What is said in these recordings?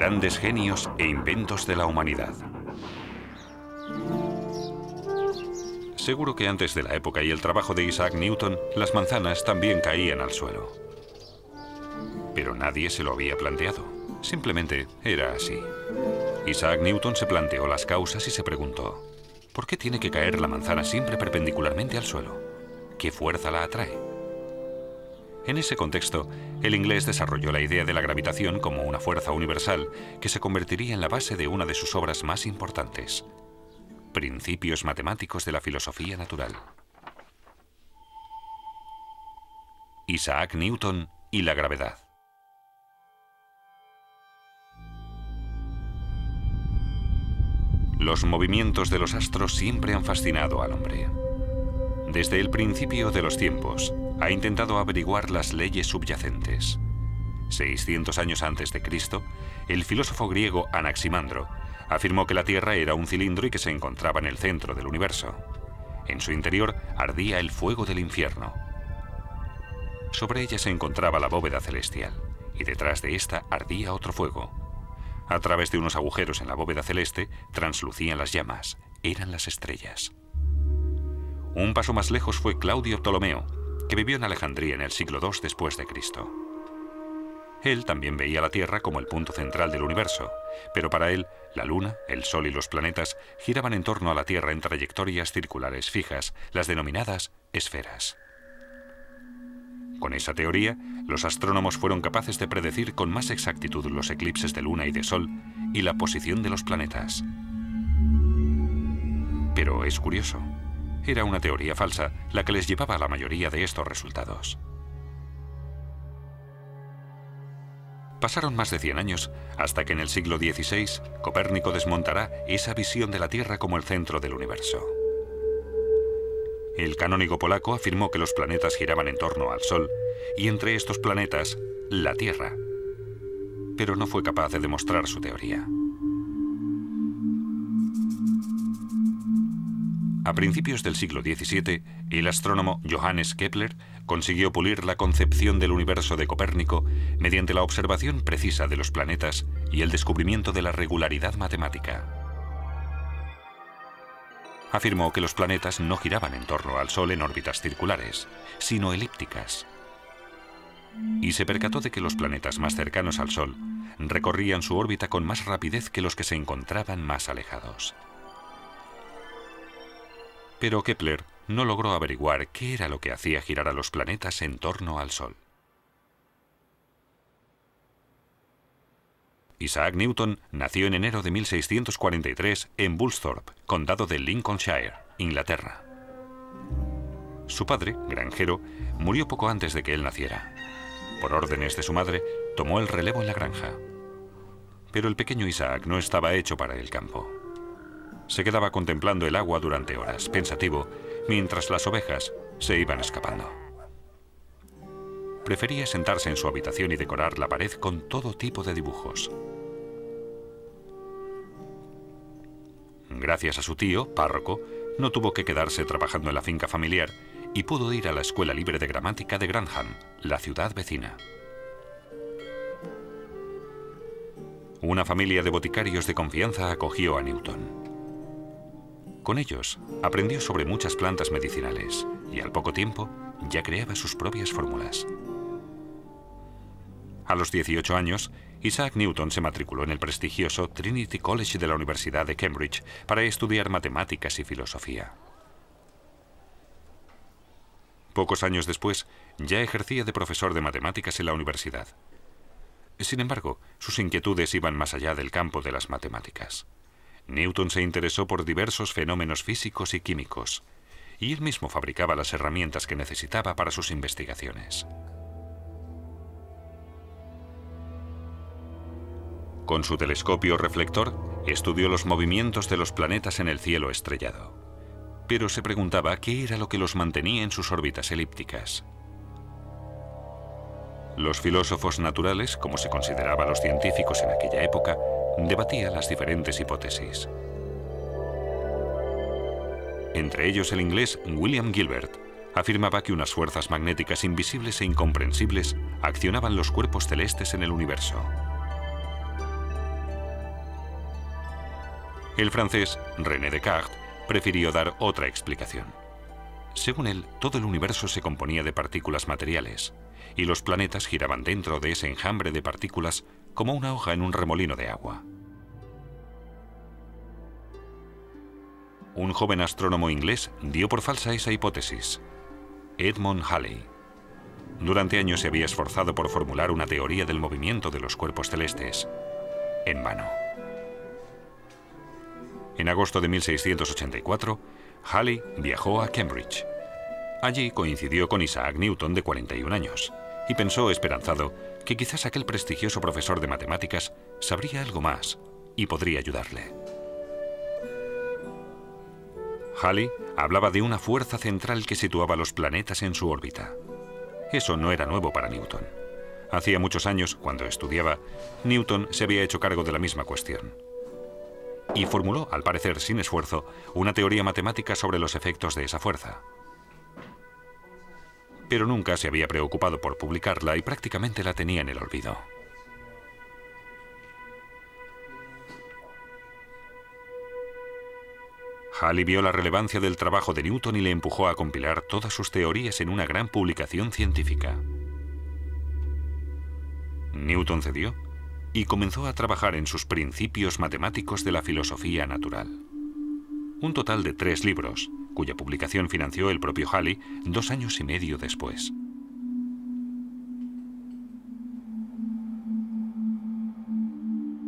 Grandes genios e inventos de la humanidad. Seguro que antes de la época y el trabajo de Isaac Newton, las manzanas también caían al suelo. Pero nadie se lo había planteado. Simplemente era así. Isaac Newton se planteó las causas y se preguntó: ¿por qué tiene que caer la manzana siempre perpendicularmente al suelo? ¿Qué fuerza la atrae? En ese contexto, el inglés desarrolló la idea de la gravitación como una fuerza universal que se convertiría en la base de una de sus obras más importantes: Principios matemáticos de la filosofía natural. Isaac Newton y la gravedad. Los movimientos de los astros siempre han fascinado al hombre. Desde el principio de los tiempos, ha intentado averiguar las leyes subyacentes. 600 años antes de Cristo, el filósofo griego Anaximandro afirmó que la Tierra era un cilindro y que se encontraba en el centro del universo. En su interior ardía el fuego del infierno. Sobre ella se encontraba la bóveda celestial, y detrás de esta ardía otro fuego. A través de unos agujeros en la bóveda celeste translucían las llamas, eran las estrellas. Un paso más lejos fue Claudio Ptolomeo, que vivió en Alejandría en el siglo II después de Cristo. Él también veía la Tierra como el punto central del universo, pero para él, la Luna, el Sol y los planetas giraban en torno a la Tierra en trayectorias circulares fijas, las denominadas esferas. Con esa teoría, los astrónomos fueron capaces de predecir con más exactitud los eclipses de Luna y de Sol y la posición de los planetas. Pero es curioso, era una teoría falsa la que les llevaba a la mayoría de estos resultados. Pasaron más de 100 años hasta que en el siglo XVI Copérnico desmontará esa visión de la Tierra como el centro del universo. El canónigo polaco afirmó que los planetas giraban en torno al Sol y entre estos planetas, la Tierra. Pero no fue capaz de demostrar su teoría. A principios del siglo XVII, el astrónomo Johannes Kepler consiguió pulir la concepción del universo de Copérnico mediante la observación precisa de los planetas y el descubrimiento de la regularidad matemática. Afirmó que los planetas no giraban en torno al Sol en órbitas circulares, sino elípticas. Y se percató de que los planetas más cercanos al Sol recorrían su órbita con más rapidez que los que se encontraban más alejados. Pero Kepler no logró averiguar qué era lo que hacía girar a los planetas en torno al Sol. Isaac Newton nació en enero de 1643 en Woolsthorpe, condado de Lincolnshire, Inglaterra. Su padre, granjero, murió poco antes de que él naciera. Por órdenes de su madre, tomó el relevo en la granja. Pero el pequeño Isaac no estaba hecho para el campo. Se quedaba contemplando el agua durante horas, pensativo, mientras las ovejas se iban escapando. Prefería sentarse en su habitación y decorar la pared con todo tipo de dibujos. Gracias a su tío, párroco, no tuvo que quedarse trabajando en la finca familiar y pudo ir a la Escuela Libre de Gramática de Grantham, la ciudad vecina. Una familia de boticarios de confianza acogió a Newton. Con ellos aprendió sobre muchas plantas medicinales y al poco tiempo ya creaba sus propias fórmulas. A los 18 años, Isaac Newton se matriculó en el prestigioso Trinity College de la Universidad de Cambridge para estudiar matemáticas y filosofía. Pocos años después, ya ejercía de profesor de matemáticas en la universidad. Sin embargo, sus inquietudes iban más allá del campo de las matemáticas. Newton se interesó por diversos fenómenos físicos y químicos, y él mismo fabricaba las herramientas que necesitaba para sus investigaciones. Con su telescopio reflector, estudió los movimientos de los planetas en el cielo estrellado, pero se preguntaba qué era lo que los mantenía en sus órbitas elípticas. Los filósofos naturales, como se consideraba a los científicos en aquella época, debatían las diferentes hipótesis. Entre ellos el inglés William Gilbert afirmaba que unas fuerzas magnéticas invisibles e incomprensibles accionaban los cuerpos celestes en el universo. El francés René Descartes prefirió dar otra explicación. Según él, todo el universo se componía de partículas materiales, y los planetas giraban dentro de ese enjambre de partículas como una hoja en un remolino de agua. Un joven astrónomo inglés dio por falsa esa hipótesis, Edmond Halley. Durante años se había esforzado por formular una teoría del movimiento de los cuerpos celestes. En vano. En agosto de 1684, Halley viajó a Cambridge. Allí coincidió con Isaac Newton, de 41 años, y pensó esperanzado que quizás aquel prestigioso profesor de matemáticas sabría algo más y podría ayudarle. Halley hablaba de una fuerza central que situaba los planetas en su órbita. Eso no era nuevo para Newton. Hacía muchos años, cuando estudiaba, Newton se había hecho cargo de la misma cuestión. Y formuló, al parecer sin esfuerzo, una teoría matemática sobre los efectos de esa fuerza. Pero nunca se había preocupado por publicarla y prácticamente la tenía en el olvido. Halley vio la relevancia del trabajo de Newton y le empujó a compilar todas sus teorías en una gran publicación científica. Newton cedió y comenzó a trabajar en sus principios matemáticos de la filosofía natural. Un total de 3 libros, cuya publicación financió el propio Halley 2 años y medio después.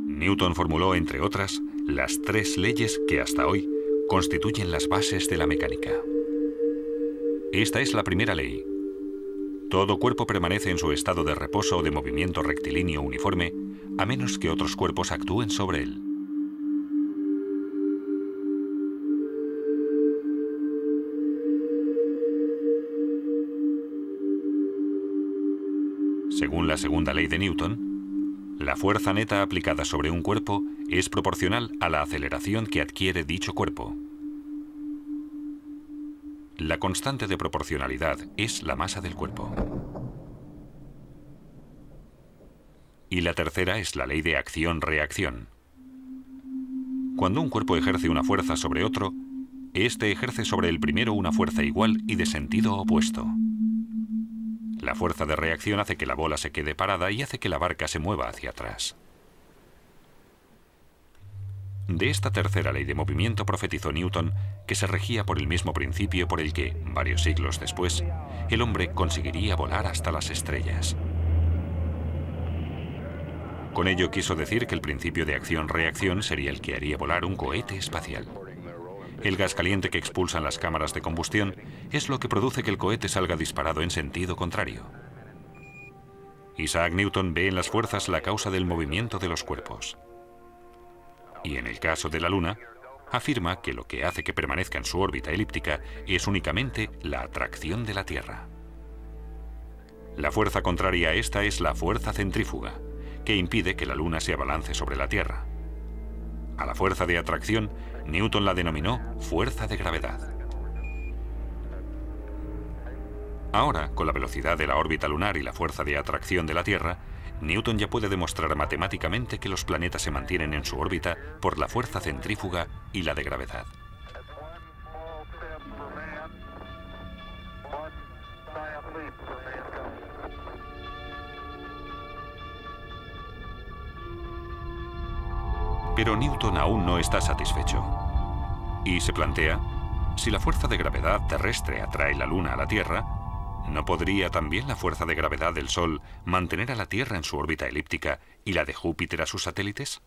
Newton formuló, entre otras, las 3 leyes que hasta hoy constituyen las bases de la mecánica. Esta es la primera ley. Todo cuerpo permanece en su estado de reposo o de movimiento rectilíneo uniforme, a menos que otros cuerpos actúen sobre él. Según la segunda ley de Newton, la fuerza neta aplicada sobre un cuerpo es proporcional a la aceleración que adquiere dicho cuerpo. La constante de proporcionalidad es la masa del cuerpo. Y la tercera es la ley de acción-reacción. Cuando un cuerpo ejerce una fuerza sobre otro, éste ejerce sobre el primero una fuerza igual y de sentido opuesto. La fuerza de reacción hace que la bola se quede parada y hace que la barca se mueva hacia atrás. De esta tercera ley de movimiento profetizó Newton que se regía por el mismo principio por el que, varios siglos después, el hombre conseguiría volar hasta las estrellas. Con ello quiso decir que el principio de acción-reacción sería el que haría volar un cohete espacial. El gas caliente que expulsan las cámaras de combustión es lo que produce que el cohete salga disparado en sentido contrario. Isaac Newton ve en las fuerzas la causa del movimiento de los cuerpos. Y en el caso de la Luna, afirma que lo que hace que permanezca en su órbita elíptica es únicamente la atracción de la Tierra. La fuerza contraria a esta es la fuerza centrífuga, que impide que la Luna se abalance sobre la Tierra. A la fuerza de atracción, Newton la denominó fuerza de gravedad. Ahora, con la velocidad de la órbita lunar y la fuerza de atracción de la Tierra, Newton ya puede demostrar matemáticamente que los planetas se mantienen en su órbita por la fuerza centrífuga y la de gravedad. Pero Newton aún no está satisfecho. Y se plantea, si la fuerza de gravedad terrestre atrae la Luna a la Tierra, ¿no podría también la fuerza de gravedad del Sol mantener a la Tierra en su órbita elíptica y la de Júpiter a sus satélites?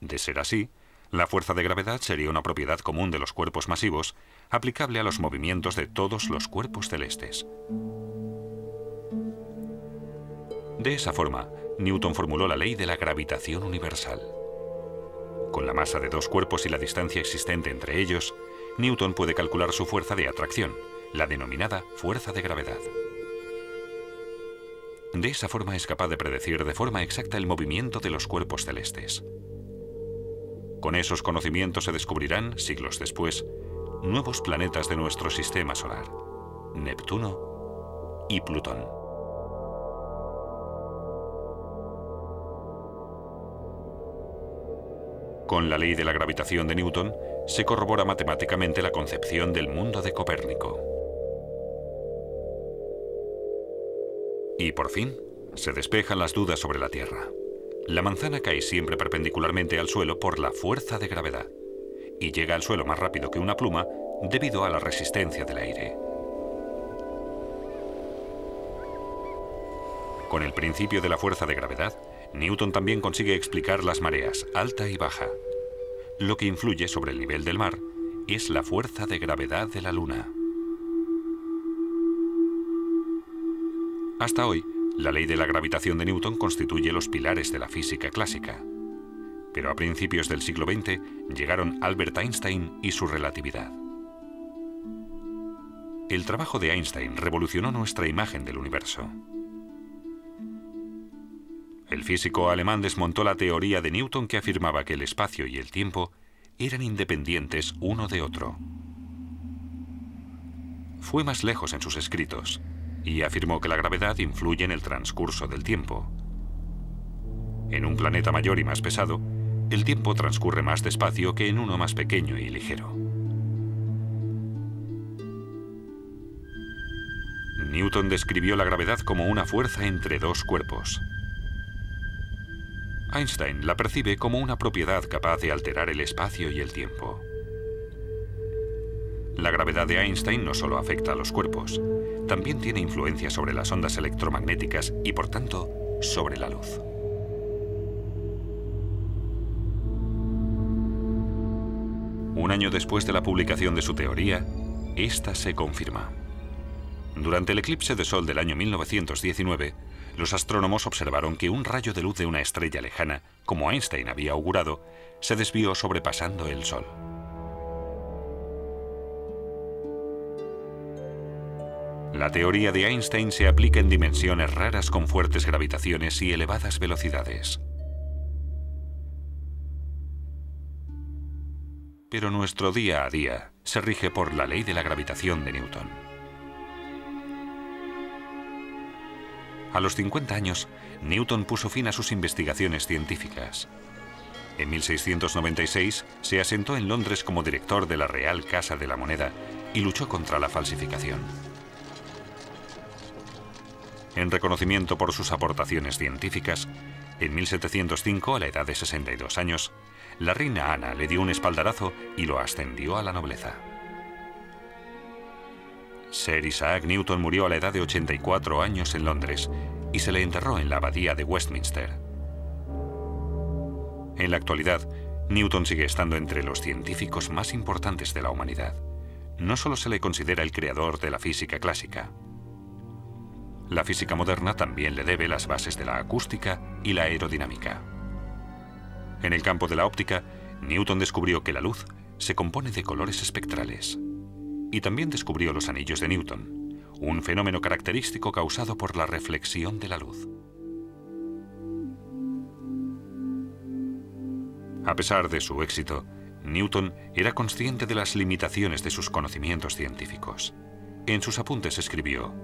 De ser así, la fuerza de gravedad sería una propiedad común de los cuerpos masivos, aplicable a los movimientos de todos los cuerpos celestes. De esa forma, Newton formuló la ley de la gravitación universal. Con la masa de 2 cuerpos y la distancia existente entre ellos, Newton puede calcular su fuerza de atracción, la denominada fuerza de gravedad. De esa forma es capaz de predecir de forma exacta el movimiento de los cuerpos celestes. Con esos conocimientos se descubrirán, siglos después, nuevos planetas de nuestro sistema solar, Neptuno y Plutón. Con la ley de la gravitación de Newton se corrobora matemáticamente la concepción del mundo de Copérnico. Y por fin, se despejan las dudas sobre la Tierra. La manzana cae siempre perpendicularmente al suelo por la fuerza de gravedad y llega al suelo más rápido que una pluma debido a la resistencia del aire. Con el principio de la fuerza de gravedad, Newton también consigue explicar las mareas, alta y baja. Lo que influye sobre el nivel del mar es la fuerza de gravedad de la Luna. Hasta hoy, la ley de la gravitación de Newton constituye los pilares de la física clásica. Pero a principios del siglo XX llegaron Albert Einstein y su relatividad. El trabajo de Einstein revolucionó nuestra imagen del universo. El físico alemán desmontó la teoría de Newton que afirmaba que el espacio y el tiempo eran independientes uno de otro. Fue más lejos en sus escritos y afirmó que la gravedad influye en el transcurso del tiempo. En un planeta mayor y más pesado, el tiempo transcurre más despacio que en uno más pequeño y ligero. Newton describió la gravedad como una fuerza entre dos cuerpos. Einstein la percibe como una propiedad capaz de alterar el espacio y el tiempo. La gravedad de Einstein no solo afecta a los cuerpos, también tiene influencia sobre las ondas electromagnéticas y, por tanto, sobre la luz. Un año después de la publicación de su teoría, esta se confirma. Durante el eclipse de Sol del año 1919, los astrónomos observaron que un rayo de luz de una estrella lejana, como Einstein había augurado, se desvió sobrepasando el Sol. La teoría de Einstein se aplica en dimensiones raras con fuertes gravitaciones y elevadas velocidades. Pero nuestro día a día se rige por la ley de la gravitación de Newton. A los 50 años, Newton puso fin a sus investigaciones científicas. En 1696 se asentó en Londres como director de la Real Casa de la Moneda y luchó contra la falsificación. En reconocimiento por sus aportaciones científicas, en 1705, a la edad de 62 años, la reina Ana le dio un espaldarazo y lo ascendió a la nobleza. Sir Isaac Newton murió a la edad de 84 años en Londres y se le enterró en la abadía de Westminster. En la actualidad, Newton sigue estando entre los científicos más importantes de la humanidad. No solo se le considera el creador de la física clásica. La física moderna también le debe las bases de la acústica y la aerodinámica. En el campo de la óptica, Newton descubrió que la luz se compone de colores espectrales. Y también descubrió los anillos de Newton, un fenómeno característico causado por la reflexión de la luz. A pesar de su éxito, Newton era consciente de las limitaciones de sus conocimientos científicos. En sus apuntes escribió: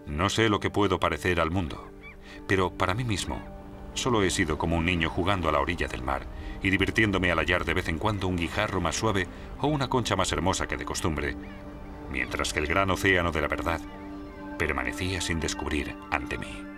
"No sé lo que puedo parecer al mundo, pero para mí mismo, solo he sido como un niño jugando a la orilla del mar y divirtiéndome al hallar de vez en cuando un guijarro más suave o una concha más hermosa que de costumbre, mientras que el gran océano de la verdad permanecía sin descubrir ante mí".